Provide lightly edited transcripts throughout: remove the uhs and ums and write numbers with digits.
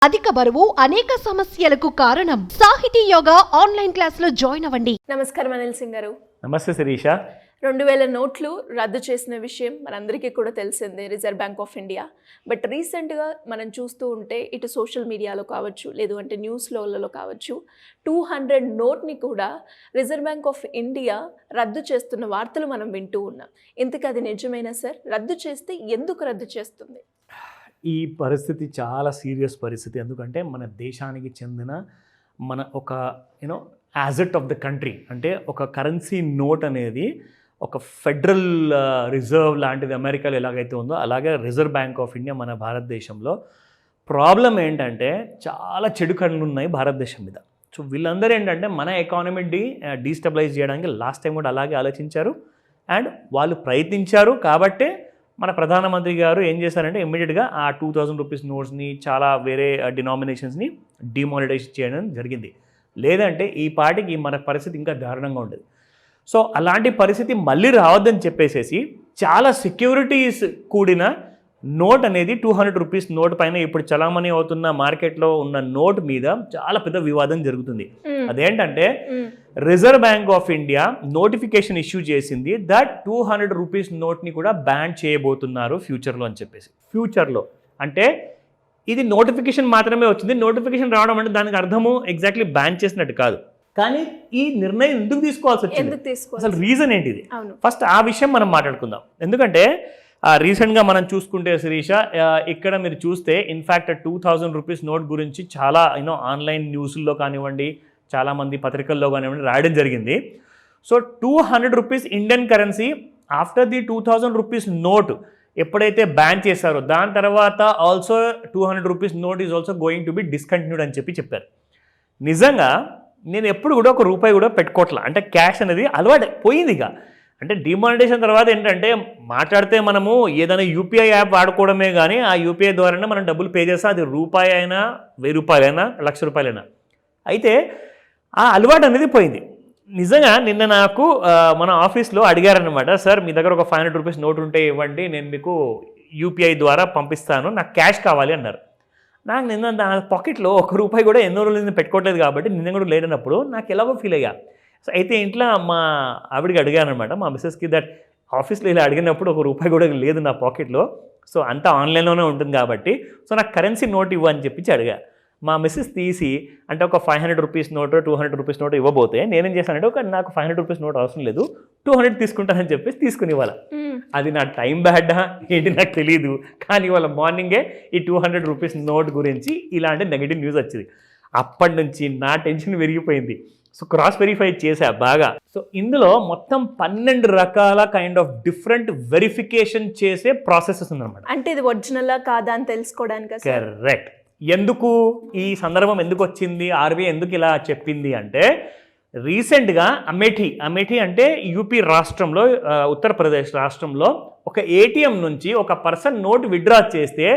అధిక బరువు అనేక సమస్యలకు కారణం. సాహితీ యోగా ఆన్లైన్ క్లాసులో జాయిన్ అవ్వండి. నమస్కారం అనిల్ సింగ్ గారు. నమస్తే శిరీష. 2000 నోట్లు రద్దు చేసిన విషయం మనందరికీ కూడా తెలిసిందే, reserve bank of India. But రీసెంట్గా మనం చూస్తూ ఉంటే ఇటు సోషల్ మీడియాలో కావచ్చు, లేదు అంటే న్యూస్లలో కావచ్చు, 200 నోట్ని కూడా రిజర్వ్ బ్యాంక్ ఆఫ్ ఇండియా రద్దు చేస్తున్న వార్తలు మనం వింటూ ఉన్నాం. ఇంతకు అది నిజమేనా సార్? రద్దు చేస్తే ఎందుకు రద్దు చేస్తుంది? ఈ పరిస్థితి చాలా సీరియస్ పరిస్థితి. ఎందుకంటే మన దేశానికి చెందిన మన ఒక యాజెట్ ఆఫ్ ద కంట్రీ, అంటే ఒక కరెన్సీ నోట్ అనేది ఒక ఫెడరల్ రిజర్వ్ లాంటిది అమెరికాలో ఎలాగైతే ఉందో అలాగే రిజర్వ్ బ్యాంక్ ఆఫ్ ఇండియా మన భారతదేశంలో. ప్రాబ్లం ఏంటంటే చాలా చెడు కళ్ళు ఉన్నాయి భారతదేశం మీద. సో వీళ్ళందరూ ఏంటంటే మన ఎకానమీ డీస్టెబిలైజ్ చేయడానికి లాస్ట్ టైం కూడా అలాగే ఆలోచించారు అండ్ వాళ్ళు ప్రయత్నించారు. కాబట్టే మన ప్రధానమంత్రి గారు ఏం చేశారంటే ఇమ్మీడియట్గా ఆ 2000 రూపీస్ నోట్స్ని చాలా వేరే డినామినేషన్స్ని డిమానిటైజ్ చేయడం జరిగింది. లేదంటే ఈ పాటికి మన పరిస్థితి ఇంకా దారుణంగా ఉండేది. సో అలాంటి పరిస్థితి మళ్ళీ రావద్దని చెప్పేసేసి చాలా సెక్యూరిటీస్ కూడిన నోట్ అనేది 200 రూపీస్ నోట్ పైన ఇప్పుడు చలామణి అవుతున్న మార్కెట్లో ఉన్న నోట్ మీద చాలా పెద్ద వివాదం జరుగుతుంది. అదేంటంటే reserve bank of India notification issue చేసింది దట్ 200 రూపీస్ నోట్ని కూడా బ్యాన్ చేయబోతున్నారు ఫ్యూచర్లో అని చెప్పేసి. ఫ్యూచర్లో అంటే ఇది నోటిఫికేషన్ మాత్రమే వచ్చింది. నోటిఫికేషన్ రావడం అంటే దానికి అర్థము ఎగ్జాక్ట్లీ బ్యాన్ చేసినట్టు కాదు. కానీ ఈ నిర్ణయం ఎందుకు తీసుకోవాల్సి వచ్చింది, అసలు రీజన్ ఏంటిది? ఫస్ట్ ఆ విషయం మనం మాట్లాడుకుందాం. ఎందుకంటే రీసెంట్గా మనం చూసుకుంటే శిరీష, ఇక్కడ మీరు చూస్తే ఇన్ఫ్యాక్ట్ 2000 రూపీస్ నోట్ గురించి చాలా ఆన్లైన్ న్యూస్లో కానివ్వండి, చాలామంది పత్రికల్లో కానివ్వండి రాయడం జరిగింది. So 200 rupees Indian currency after the 2000 rupees note ఎప్పుడైతే బ్యాన్ చేశారో దాని తర్వాత also 200 rupees note is also going to be discontinued అని చెప్పారు. నిజంగా నేను ఎప్పుడు కూడా ఒక రూపాయి కూడా పెట్టుకోవట్లా, అంటే క్యాష్ అనేది అలవాటు పోయింది. ఇక అంటే డిమానిటైజేషన్ తర్వాత ఏంటంటే మాట్లాడితే మనము ఏదైనా యూపీఐ యాప్ వాడుకోవడమే కానీ ఆ యూపీఐ ద్వారానే మనం డబ్బులు పే చేస్తాం. అది రూపాయి అయినా 1000 రూపాయలైనా 1,00,000 రూపాయలైనా. అయితే ఆ అలవాటు అనేది పోయింది. నిజంగా నిన్న నాకు మన ఆఫీస్లో అడిగారనమాట, సార్ మీ దగ్గర ఒక 500 రూపీస్ నోట్ ఉంటే ఇవ్వండి, నేను మీకు యూపీఐ ద్వారా పంపిస్తాను, నాకు క్యాష్ కావాలి అన్నారు. నాకు నిన్న నా పాకెట్లో 1 రూపాయి కూడా ఎన్నో రోజులు నేను పెట్టుకోవట్లేదు కాబట్టి నిన్న కూడా లేనప్పుడు నాకు ఎలాగో ఫీల్ అయ్యా. సో అయితే ఇంట్లో మా ఆవిడికి అడిగానమాట, మా మిస్సెస్కి, దట్ ఆఫీస్లో ఇలా అడిగినప్పుడు 1 రూపాయి కూడా లేదు నా పాకెట్లో, సో అంతా ఆన్లైన్లోనే ఉంటుంది కాబట్టి సో నాకు కరెన్సీ నోట్ ఇవ్వు అని చెప్పి అడిగా. మా మిస్సెస్ తీసి అంటే ఒక 500 రూపీస్ నోట్ 200 రూపీస్ నోట్ ఇవ్వబోతే నేనేం చేశానంటే నాకు 500 రూపీస్ నోట్ అవసరం లేదు, 200 తీసుకుంటానని చెప్పేసి తీసుకుని ఇవ్వాలి. అది నా టైం బ్యాడా ఏంటి నాకు తెలియదు, కానీ ఇవాళ మార్నింగే ఈ 200 రూపీస్ నోట్ గురించి ఇలాంటి నెగిటివ్ న్యూస్ వచ్చింది. అప్పటి నుంచి నా టెన్షన్ పెరిగిపోయింది. సో క్రాస్ వెరిఫై చేశా బాగా. సో ఇందులో మొత్తం 12 రకాల కైండ్ ఆఫ్ డిఫరెంట్ వెరిఫికేషన్ చేసే ప్రాసెసెస్ ఉందన్నమాట. అంటే ఇది ఒరిజినలా కాదా అని తెలుసుకోవడానికి. కరెక్ట్. ఎందుకు ఈ సందర్భం ఎందుకు వచ్చింది, ఆర్బీఐ ఎందుకు ఇలా చెప్పింది అంటే రీసెంట్గా అమేఠీ అంటే యూపీ రాష్ట్రంలో, ఉత్తరప్రదేశ్ రాష్ట్రంలో ఒక ఏటీఎం నుంచి ఒక పర్సన్ నోట్ విత్డ్రా చేస్తే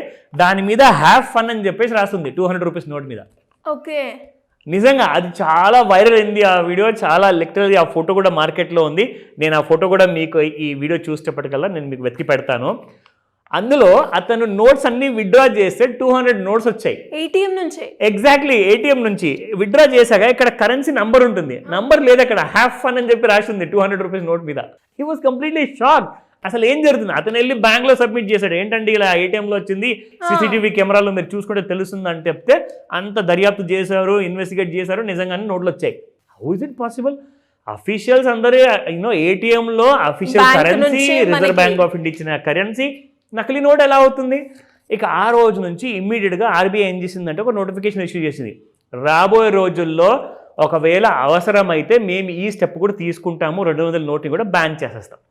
దాని మీద హ్యావ్ ఫన్ అని చెప్పేసి రాస్తుంది 200 రూపీస్ నోట్ మీద. ఓకే. నిజంగా అది చాలా వైరల్ అయింది ఆ వీడియో, చాలా లిటరల్లీ ఆ ఫోటో కూడా మార్కెట్లో ఉంది. నేను ఆ ఫోటో కూడా మీకు ఈ వీడియో చూసేప్పటికల్లా నేను మీకు వెతికి పెడతాను. అందులో అతను నోట్స్ అన్ని విత్డ్రా చేస్తే 200 నోట్స్ వచ్చాయి ఏటీఎం నుంచి. ఎగ్జాక్ట్లీ ఏటీఎం నుంచి విత్డ్రా చేశాక ఇక్కడ కరెన్సీ నంబర్ ఉంటుంది, నంబర్ లేదు, అక్కడ హ్యావ్ ఫన్ అని చెప్పి రాసింది 200 రూపీస్ నోట్ మీద. He was completely shock. అసలు ఏం జరుగుతుంది? అతను వెళ్ళి బ్యాంక్లో సబ్మిట్ చేశాడు, ఏంటంటే ఇలా ఏటీఎంలో వచ్చింది, సీసీటీవీ కెమెరాలో మీరు చూసుకుంటే తెలుస్తుంది అని చెప్తే అంత దర్యాప్తు చేశారు, ఇన్వెస్టిగేట్ చేశారు, నిజంగానే నోట్లు వచ్చాయి. How is it possible? Officials అందరూ ఏటీఎంలో official currency, reserve bank of India ఇచ్చిన కరెన్సీ, నకిలీ నోట్ ఎలా అవుతుంది? ఇక ఆ రోజు నుంచి ఇమ్మీడియట్గా ఆర్బీఐ ఏం చేసిందంటే ఒక నోటిఫికేషన్ ఇష్యూ చేసింది, రాబోయే రోజుల్లో ఒకవేళ అవసరమైతే మేము ఈ స్టెప్ కూడా తీసుకుంటాము, 200 నోట్ని కూడా బ్యాన్ చేసేస్తాం.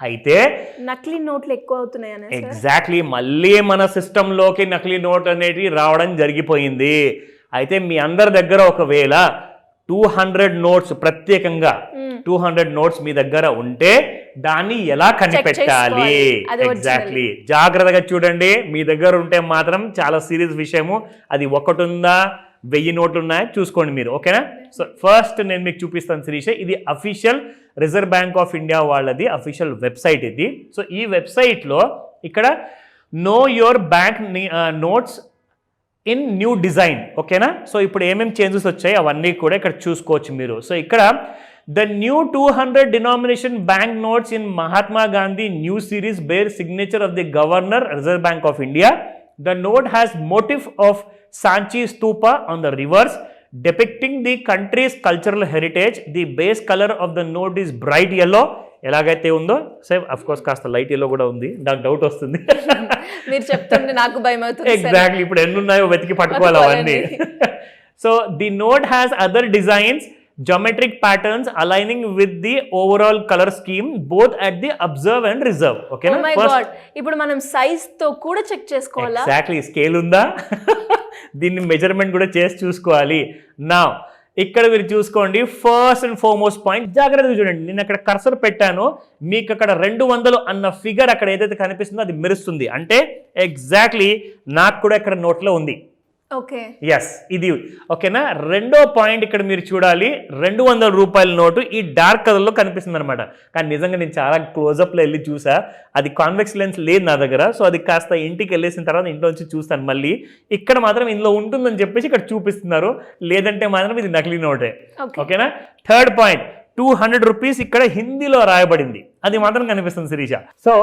అయితే నకిలీ నోట్లు ఎక్కువ అవుతున్నాయి. ఎగ్జాక్ట్లీ, మళ్ళీ మన సిస్టంలోకి నకిలీ నోట్ అనేది రావడం జరిగిపోయింది. అయితే మీ అందరి దగ్గర ఒకవేళ 200 నోట్స్ ప్రత్యేకంగా 200 నోట్స్ మీ దగ్గర ఉంటే దాన్ని ఎలా కనిపెట్టాలి? ఎగ్జాక్ట్లీ, జాగ్రత్తగా చూడండి. మీ దగ్గర ఉంటే మాత్రం చాలా సీరియస్ విషయము. అది 1 ఉందా 1000 నోట్లు ఉన్నాయా చూసుకోండి మీరు, ఓకేనా? సో ఫస్ట్ నేను మీకు చూపిస్తాను శిరీష, ఇది official reserve bank of India వాళ్ళది అఫీషియల్ వెబ్సైట్ ఇది. సో ఈ వెబ్సైట్లో ఇక్కడ know your bank notes in new design. ఓకేనా? సో ఇప్పుడు ఏమేమి చేంజెస్ వచ్చాయి అవన్నీ కూడా ఇక్కడ చూసుకోవచ్చు మీరు. సో ఇక్కడ the new 200 denomination bank notes in Mahatma Gandhi new series bear signature of the governor Reserve bank of India. The note has motif of Sanchi Stupa on the reverse depicting the country's cultural heritage. The base color of the note is bright yellow. ఎలాగైతే ఉందో same of course కాస్త light yellow కూడా ఉంది, నాకు doubt వస్తుంది. మీరు చెప్తుంటే నాకు భయం అవుతుంది. ఎగ్జాక్ట్లీ, ఇప్పుడు ఎన్ని ఉన్నాయో వెతికి పట్టుకోవాలి అవన్నీ. So the note has other designs, geometric patterns aligning with the overall color scheme both at the observe and reserve. Okay oh my god, ఇప్పుడు మనం సైజ్ తో కూడా చెక్ చేసుకోవాలా? ఎగ్జాక్ట్లీ, స్కేల్ ఉందా దీన్ని మెజర్మెంట్ కూడా చేసి చూసుకోవాలి. నా ఇక్కడ మీరు చూసుకోండి, ఫస్ట్ అండ్ ఫార్మోస్ట్ పాయింట్ జాగ్రత్తగా చూడండి. నేను అక్కడ కర్సర్ పెట్టాను, మీకు అక్కడ 200 అన్న ఫిగర్ అక్కడ ఏదైతే కనిపిస్తుందో అది మెరుస్తుంది, అంటే ఎగ్జాక్ట్లీ నాకు కూడా ఇక్కడ నోట్లో ఉంది. ఓకే, ఎస్, ఇది ఓకేనా. రెండో పాయింట్ ఇక్కడ మీరు చూడాలి, 200 రూపాయల నోటు ఈ డార్క్ కలర్లో కనిపిస్తుంది అనమాట. కానీ నిజంగా నేను చాలా క్లోజప్లో వెళ్ళి చూసా, అది కాన్వెక్స్ లెన్స్ లేదు నా దగ్గర. సో అది కాస్త ఇంటికి వెళ్ళేసిన తర్వాత ఇంట్లో నుంచి చూస్తాను మళ్ళీ. ఇక్కడ మాత్రం ఇందులో ఉంటుందని చెప్పేసి ఇక్కడ చూపిస్తున్నారు, లేదంటే మాత్రం ఇది నకిలీ నోటే. ఓకేనా. థర్డ్ పాయింట్, 200 రూపీస్ ఇక్కడ హిందీలో రాయబడింది, అది మాత్రం కనిపిస్తుంది శిరీష. సో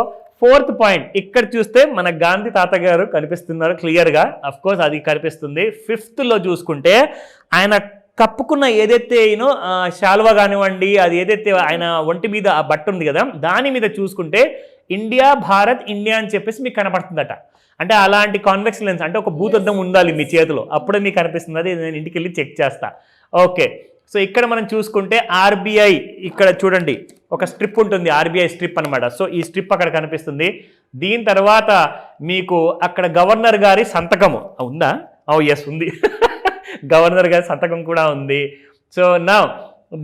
ఫోర్త్ పాయింట్, ఇక్కడ చూస్తే మన గాంధీ తాత గారు కనిపిస్తున్నారు క్లియర్గా, అఫ్ కోర్స్ అది కనిపిస్తుంది. ఫిఫ్త్లో చూసుకుంటే ఆయన కప్పుకున్న ఏదైతే శాల్వా కానివ్వండి, అది ఏదైతే ఆయన ఒంటి మీద ఆ బట్ట ఉంది కదా, దాని మీద చూసుకుంటే ఇండియా భారత్ ఇండియా అని చెప్పేసి మీకు కనపడుతుందట. అంటే అలాంటి కాన్వెక్స్ లెన్స్, అంటే ఒక భూతద్దం ఉండాలి మీ చేతిలో, అప్పుడే మీకు కనిపిస్తుంది. అది నేను ఇంటికి వెళ్ళి చెక్ చేస్తా. ఓకే, సో ఇక్కడ మనం చూసుకుంటే ఆర్బీఐ, ఇక్కడ చూడండి ఒక స్ట్రిప్ ఉంటుంది, ఆర్బీఐ స్ట్రిప్ అనమాట. సో ఈ స్ట్రిప్ అక్కడ కనిపిస్తుంది. దీని తర్వాత మీకు అక్కడ గవర్నర్ గారి సంతకము ఉందా? ఎస్ ఉంది, గవర్నర్ గారి సంతకం కూడా ఉంది. సో నా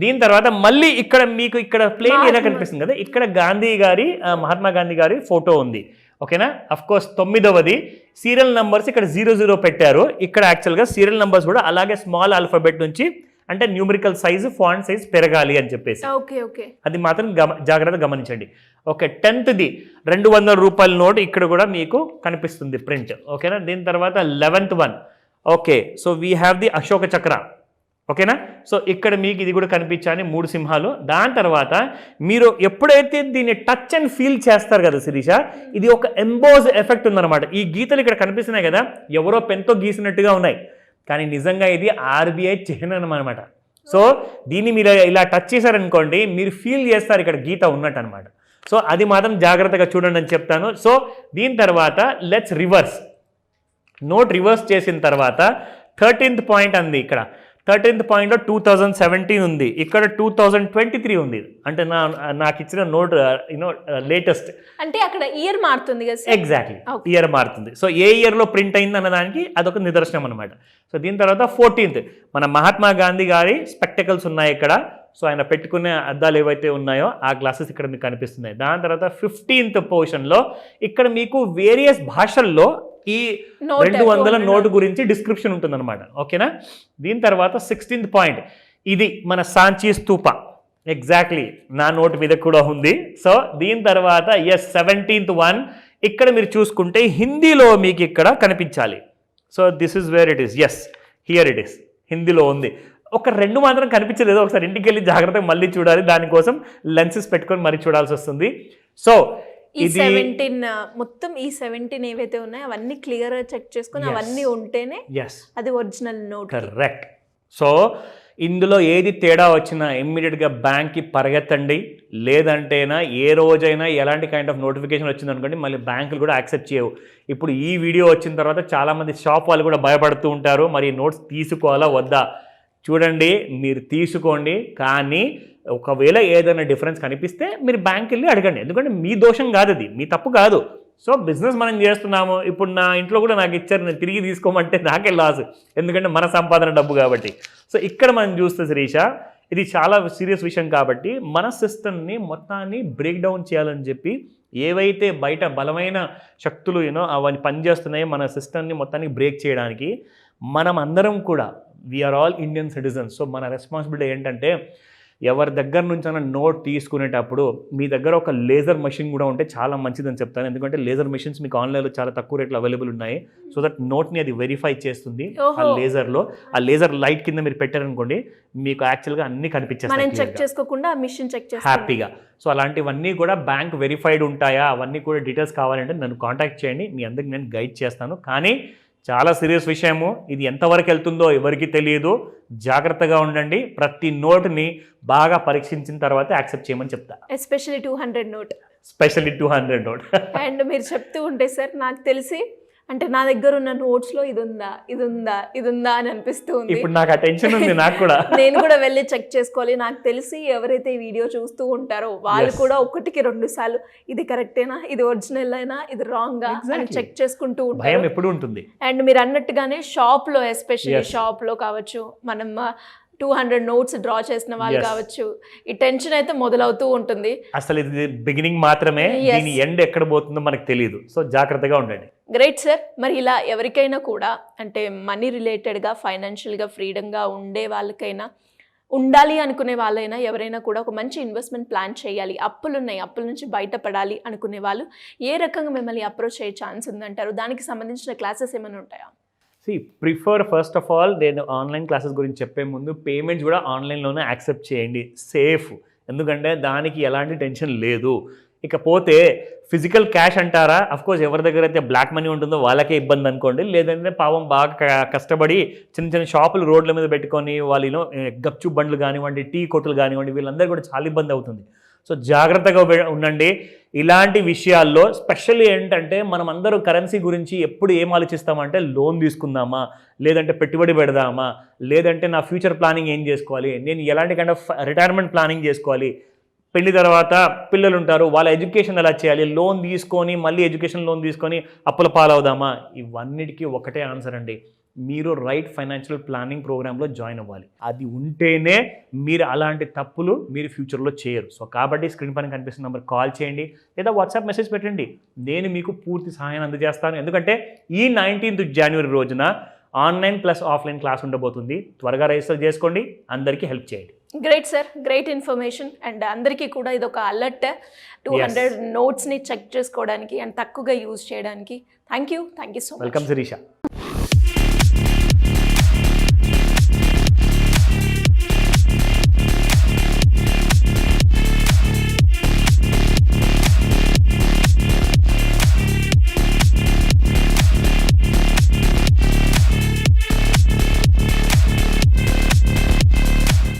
దీని తర్వాత మళ్ళీ ఇక్కడ మీకు ఇక్కడ ప్లేన్ ఏరియా కనిపిస్తుంది కదా, ఇక్కడ గాంధీ గారి మహాత్మా గాంధీ గారి ఫోటో ఉంది. ఓకేనా. అఫ్ కోర్స్ 9వది సీరియల్ నంబర్స్ ఇక్కడ 00 పెట్టారు. ఇక్కడ యాక్చువల్గా సీరియల్ నంబర్స్ కూడా అలాగే స్మాల్ ఆల్ఫాబెట్ నుంచి, అంటే న్యూమరికల్ సైజు, ఫాంట్ సైజ్ పెరగాలి అని చెప్పేసి, అది మాత్రం జాగ్రత్తగా గమనించండి. ఓకే, 10th 200 రూపాయల నోట్ ఇక్కడ కూడా మీకు కనిపిస్తుంది ప్రింట్. ఓకేనా. దీని తర్వాత 11th one. Okay, so we have the Ashoka చక్ర. ఓకేనా. సో ఇక్కడ మీకు ఇది కూడా కనిపించాలి, 3 సింహాలు. దాని తర్వాత మీరు ఎప్పుడైతే దీన్ని టచ్ అండ్ ఫీల్ చేస్తారు కదా శిరీష, ఇది ఒక ఎంబోజ్ ఎఫెక్ట్ ఉందన్నమాట. ఈ గీతలు ఇక్కడ కనిపిస్తున్నాయి కదా, ఎవరో పెన్తో గీసినట్టుగా ఉన్నాయి, కానీ నిజంగా ఇది ఆర్బీఐ చిహ్నం అనమాట. సో దీన్ని మీరు ఇలా టచ్ చేశారనుకోండి, మీరు ఫీల్ చేస్తారు ఇక్కడ గీత ఉన్నట్టు అనమాట. సో అది మాత్రం జాగ్రత్తగా చూడండి అని చెప్తాను. సో దీని తర్వాత లెట్స్ రివర్స్. నోట్ రివర్స్ చేసిన తర్వాత 13th పాయింట్ అంది. ఇక్కడ 13th పాయింట్లో 2017 ఉంది, ఇక్కడ 2023 ఉంది. అంటే నాకు ఇచ్చిన నోట్ లేటెస్ట్, అంటే అక్కడ ఇయర్ మారుతుంది కదా. ఎగ్జాక్ట్లీ, ఇయర్ మారుతుంది. సో ఏ ఇయర్లో ప్రింట్ అయింది అన్నదానికి అదొక నిదర్శనం అనమాట. సో దీని తర్వాత 14th మన మహాత్మా గాంధీ గారి స్పెక్టకల్స్ ఉన్నాయి ఇక్కడ. సో ఆయన పెట్టుకునే అద్దాలు ఏవైతే ఉన్నాయో ఆ గ్లాసెస్ ఇక్కడ మీకు కనిపిస్తున్నాయి. దాని తర్వాత 15th పొజిషన్లో ఇక్కడ మీకు వేరియస్ భాషల్లో ఈ 200 నోటు గురించి డిస్క్రిప్షన్ ఉంటుందన్నమాట. ఓకేనా. దీని తర్వాత 16th పాయింట్, ఇది మన సాంచి స్తూప, ఎగ్జాక్ట్లీ నా నోటు మీద కూడా ఉంది. సో దీని తర్వాత 17th వన్, ఇక్కడ మీరు చూసుకుంటే హిందీలో మీకు ఇక్కడ కనిపించాలి. So this is where it is. Yes, here it is, హిందీలో ఉంది. ఒక 2 మాత్రం కనిపించలేదు, ఒకసారి ఇంటికి వెళ్ళి జాగ్రత్తగా మళ్ళీ చూడాలి, దానికోసం లెన్సెస్ పెట్టుకొని మరీ చూడాల్సి వస్తుంది. సో ఇది 17 మొత్తం ఈ 17 ఏవైతే ఉన్నాయో అవన్నీ క్లియర్ గా చెక్ చేసుకొని అవన్నీ ఉంటేనే అది ఒరిజినల్ నోట్. కరెక్ట్. సో ఇందులో ఏది తేడా వచ్చినా ఇమ్మీడియట్గా బ్యాంక్కి పరిగెత్తండి, లేదంటేనా ఏ రోజైనా ఎలాంటి కైండ్ ఆఫ్ నోటిఫికేషన్ వచ్చిందనుకోండి మళ్ళీ బ్యాంకులు కూడా యాక్సెప్ట్ చేయవు. ఇప్పుడు ఈ వీడియో వచ్చిన తర్వాత చాలామంది షాప్ వాళ్ళు కూడా భయపడుతూ ఉంటారు, మరి నోట్స్ తీసుకోవాలా వద్దా. చూడండి, మీరు తీసుకోండి, కానీ ఒకవేళ ఏదైనా డిఫరెన్స్ కనిపిస్తే మీరు బ్యాంక్ వెళ్ళి అడగండి, ఎందుకంటే మీ దోషం కాదు, అది మీ తప్పు కాదు. సో బిజినెస్ మనం చేస్తున్నాము, ఇప్పుడు నా ఇంట్లో కూడా నాకు ఇచ్చారు, నేను తిరిగి తీసుకోమంటే నాకే లాస్, ఎందుకంటే మన సంపాదన డబ్బు కాబట్టి. సో ఇక్కడ మనం చూస్తే శిరీష, ఇది చాలా సీరియస్ విషయం కాబట్టి మన సిస్టమ్ని మొత్తాన్ని బ్రేక్ డౌన్ చేయాలని చెప్పి ఏవైతే బయట బలమైన శక్తులు అవన్నీ పనిచేస్తున్నాయో మన సిస్టమ్ని మొత్తాన్ని బ్రేక్ చేయడానికి మనం అందరం కూడా we are all Indian citizens. So మన రెస్పాన్సిబిలిటీ ఏంటంటే ఎవరి దగ్గర నుంచి అన్న నోట్ తీసుకునేటప్పుడు మీ దగ్గర ఒక లేజర్ మెషిన్ కూడా ఉంటే చాలా మంచిదని చెప్తాను. ఎందుకంటే లేజర్ మెషిన్స్ మీకు ఆన్లైన్లో చాలా తక్కువ రేట్లో అవైలబుల్ ఉన్నాయి. సో దట్ నోట్ని అది వెరిఫై చేస్తుంది ఆ లేజర్లో. ఆ లేజర్ లైట్ కింద మీరు పెట్టారనుకోండి, మీకు యాక్చువల్గా అన్ని కనిపించేస్తాయి చెక్ చేసుకోకుండా మిషన్ చెక్ చేస్తాం హ్యాపీగా. సో అలాంటివన్నీ కూడా బ్యాంక్ వెరిఫైడ్ ఉంటాయా, అవన్నీ కూడా డీటెయిల్స్ కావాలంటే నన్ను కాంటాక్ట్ చేయండి, మీ అందరికి నేను గైడ్ చేస్తాను. కానీ చాలా సీరియస్ విషయము, ఇది ఎంతవరకు వెళ్తుందో ఎవరికి తెలియదు. జాగ్రత్తగా ఉండండి. ప్రతి నోట్ని బాగా పరీక్షించిన తర్వాత యాక్సెప్ట్ చేయమని చెప్తా. Especially 200 note, specially 200 note. And మీరు చెప్తూ ఉంటే సార్ నాకు తెలిసి అంటే నా దగ్గర ఉన్న నోట్స్లో ఇది ఉందా అని అనిపిస్తూ ఉంది. ఇప్పుడు నాకు ఆ టెన్షన్ ఉంది. నాకు కూడా నేను కూడా వెళ్ళి చెక్ చేసుకోవాలి. నాకు తెలిసి ఎవరైతే ఈ వీడియో చూస్తూ ఉంటారో వాళ్ళు కూడా 1-2 సార్లు ఇది కరెక్టేనా, ఇది ఒరిజినల్ అయినా, ఇది రాంగా అని చెక్ చేసుకుంటూ ఉంటారు. భయం ఎప్పుడు ఉంటుంది. అండ్ మీరు అన్నట్టుగానే షాప్లో, ఎస్పెషల్లీ షాప్లో కావచ్చు, మనం 200 నోట్స్ డ్రా చేసిన వాళ్ళు కావచ్చు, ఈ టెన్షన్ అయితే మొదలవుతూ ఉంటుంది. అసలు ఇది బిగినింగ్ మాత్రమే, దీని ఎండ్ ఎక్కడ పోతుందో మనకు తెలియదు. సో జాగ్రత్తగా ఉండండి. Great sir. మరి ఇలా ఎవరికైనా కూడా అంటే మనీ రిలేటెడ్గా, ఫైనాన్షియల్గా ఫ్రీడంగా ఉండే వాళ్ళకైనా, ఉండాలి అనుకునే వాళ్ళైనా, ఎవరైనా కూడా ఒక మంచి ఇన్వెస్ట్మెంట్ ప్లాన్ చేయాలి, అప్పుల నుంచి బయటపడాలి అనుకునే వాళ్ళు ఏ రకంగా మిమ్మల్ని అప్రోచ్ అయ్యే ఛాన్స్ ఉందంటారు? దానికి సంబంధించిన క్లాసెస్ ఏమైనా ఉంటాయా? ప్రిఫర్ ఫస్ట్ ఆఫ్ ఆల్, నేను ఆన్లైన్ క్లాసెస్ గురించి చెప్పే ముందు పేమెంట్స్ కూడా ఆన్లైన్లోనే యాక్సెప్ట్ చేయండి, సేఫ్. ఎందుకంటే దానికి ఎలాంటి టెన్షన్ లేదు. ఇకపోతే ఫిజికల్ క్యాష్ అంటారా, అఫ్కోర్స్ ఎవరి దగ్గర అయితే బ్లాక్ మనీ ఉంటుందో వాళ్ళకే ఇబ్బంది అనుకోండి. లేదంటే పాపం బాగా కష్టపడి చిన్న షాపులు రోడ్ల మీద పెట్టుకొని వాళ్ళు గప్చు బండ్లు కానివ్వండి, టీ కొట్టులు కానివ్వండి, వీళ్ళందరూ కూడా చాలా ఇబ్బంది అవుతుంది. సో జాగ్రత్తగా ఉండండి ఇలాంటి విషయాల్లో. స్పెషల్లీ ఏంటంటే మనం అందరూ కరెన్సీ గురించి ఎప్పుడు ఏం ఆలోచిస్తామంటే, లోన్ తీసుకుందామా, లేదంటే పెట్టుబడి పెడదామా, లేదంటే నా ఫ్యూచర్ ప్లానింగ్ ఏం చేసుకోవాలి, నేను ఎలాంటి కైండ్ ఆఫ్ రిటైర్మెంట్ ప్లానింగ్ చేసుకోవాలి, పెళ్లి తర్వాత పిల్లలు ఉంటారు, వాళ్ళ ఎడ్యుకేషన్ ఎలా చేయాలి, లోన్ తీసుకొని మళ్ళీ ఎడ్యుకేషన్ లోన్ తీసుకొని అప్పుల పాలవుదామా. ఇవన్నిటికీ ఒకటే ఆన్సర్ అండి, మీరు రైట్ ఫైనాన్షియల్ ప్లానింగ్ ప్రోగ్రాంలో జాయిన్ అవ్వాలి. అది ఉంటేనే మీరు అలాంటి తప్పులు మీరు ఫ్యూచర్లో చేయరు. సో కాబట్టి స్క్రీన్ పైన కనిపిస్తున్న నెంబర్ కాల్ చేయండి, లేదా వాట్సాప్ మెసేజ్ పెట్టండి. నేను మీకు పూర్తి సహాయాన్ని అందజేస్తాను. ఎందుకంటే ఈ 19th జనవరి రోజున ఆన్లైన్ ప్లస్ ఆఫ్లైన్ క్లాస్ ఉండబోతుంది. త్వరగా రిజిస్టర్ చేసుకోండి, అందరికీ హెల్ప్ చేయండి. Great sir, great information. And అందరికీ కూడా ఇది ఒక అలర్ట్, 200 నోట్స్ని చెక్ చేసుకోవడానికి అండ్ తక్కువగా యూజ్ చేయడానికి. Thank you so much. Welcome Sirisha.